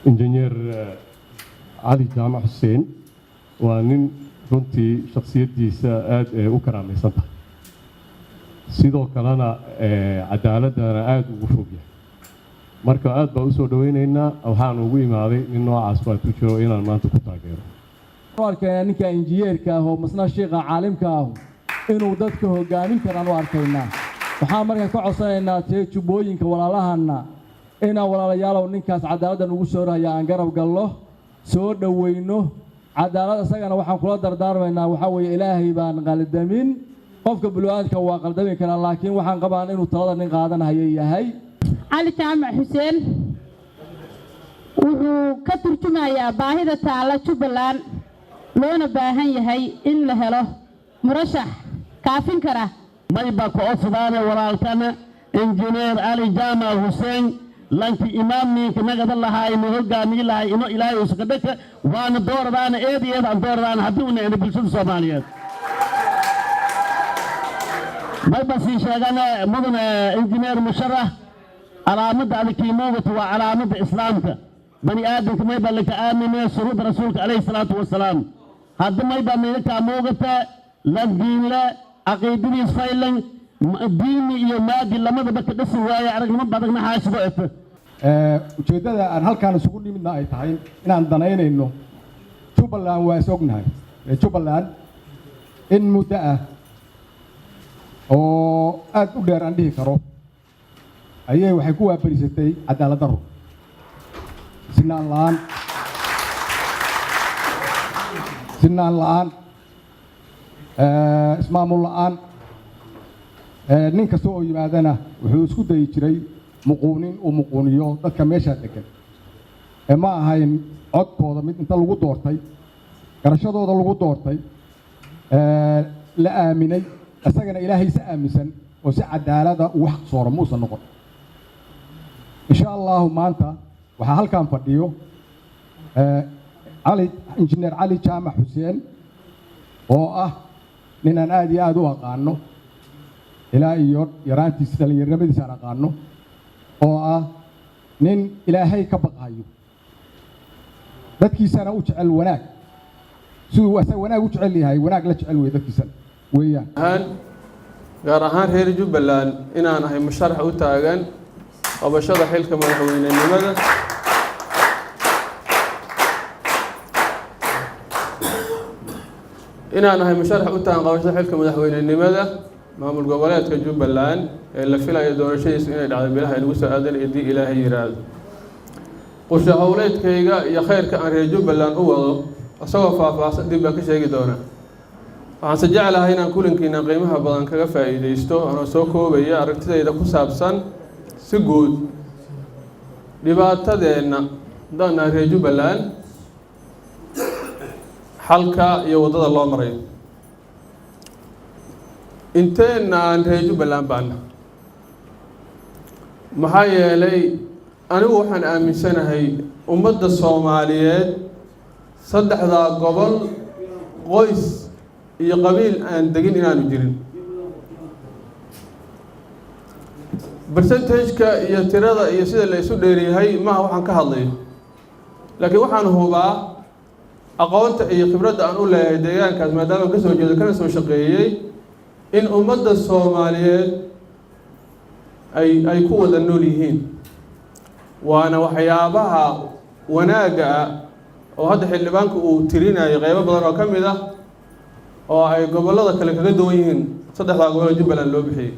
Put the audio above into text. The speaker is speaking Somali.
injineer cali jaamac xuseen waa nin runtii shakhsiyadiisa aad u karaamaysan tahay sidoo kalena cadaaladana aad ugu fog yahay marka aad baa u soo dhaweynaynaa waxaan ugu imaaday nin noocaas baa ku jiro inaan maanta ku taageero arkayna ninka injineerka ah oo masna sheekha caalimka ah inuu dadka hogaamin karaan u arkaynaa waxaan markaa ka codsanaynaa jubbooyinka walaalahana inaan walaalayaalow ninkaas cadaaladdan ugu soo rahaya aan garab galno soo dhaweyno cadaalad isagana waxaan kula dardaarmaynaa waxaa weeye ilaahay baan qaldamin qofka bulu'aadka waa qaldami karaa laakiin waxaan qabaan inuu talada nin qaadanaya yahay cali jaamac xuseen wuxuu ka turjumayaa baahida taalla Jubbaland loona baahan yahay in la helo murashax kaafin kara mayba ku codsadaan walaalkana injineer cali jaamac xuseen lanki imaamniinka nagada lahaa inuu hogaamiye lahaa inuu ilaahay usuga dhaka waana dooradaana eedayeeda aan dooradaana haddii u necno bulshada Soomaaliyeed mayba sii sheegana mudane injineer musharax علامة على كيموت وعلامة إسلامك بني آدم كما يبقى لك آمن شروط رسولك عليه الصلاة والسلام هذا ما يبقى من لك موقتا لا الدين لا عقيدة إسرائيل الدين يمادي لما بدك تسوي ويا عرق ما بدك نحاش وقته ujeedada aan halkaan isugu nimidna ay tahay inaan danaynayno Jubbaland waa sognahay Jubbaland in muddo ah oo aad u dheer aan dhihi karo ayay waxay ku waafarisatay cadaalad darro sinaan la'aan ismaamul la'aan nin kasta oo yimaadana wuxuu isku dayi jiray muquunin uu muquuniyo dadka meesha degan ma ahayn codkooda mid inta lagu doortay garashadooda lagu doortay la aaminay isagana ilaahay si aaminsan oo si cadaalada wax sooro muusan noqon إن شاء الله مانتا وحال كان فديو علي إنجنير علي جامع حسين أو نينا نادي أدو أقانو إلى يران تسلي يرمي سار أقانو أو نين إلى هاي كبقايو ذاتكي سنة وجعل وناك سو وناك وجعل لي هاي وناك لا تجعل ذاتكي سنة ويا غارهان هير جبلان إن أنا هي مشارح وتاجن qabashada xilka madaxweynenimada inaan ahay musharax u tahan qabashada xilka madaxweynenimada maamul goboleedka Jubbaland ee la filayo doorashadiisa inay dhacdo bilaha lagu soo aadan idii Ilaahay yiraahdo qorshe hawleedkayga iyo khayrka aan reer Jubbaland u wado asagoo faahfaahsan dib baan ka sheegi doonaa waxaan si jecelahay inaan kulankiina qiimaha badan kaga faa'iideysto anoo soo koobaya aragtidayda ku saabsan si guud dhibaatadeena dana reer Jubbaland halka iyo wadada loo maray inteena reer Jubbaland baan maxaa yeelay anigu waxaan aaminsanahay ummadda Soomaaliyeed saddexda gobol qoys iyo qabiil aan degin inaanu jirin percentage-ka iyo tirada iyo sida la isu dheeriyahay ma waxaan ka hadlayo laakiin waxaan hubaa aqoonta iyo khibradda aan u leeyahay deegaankaas maadaama ka soo jeedo kana soo shaqeeyay in ummadda Soomaaliyeed ay ku wada nool yihiin waana waxyaabaha wanaaga oo hadda xildhibaanku uu tirinayo qaybo badan oo ka mid ah oo ay gobollada kale kaga duwan yihiin saddexda gobol Jubbaland loo bixiyay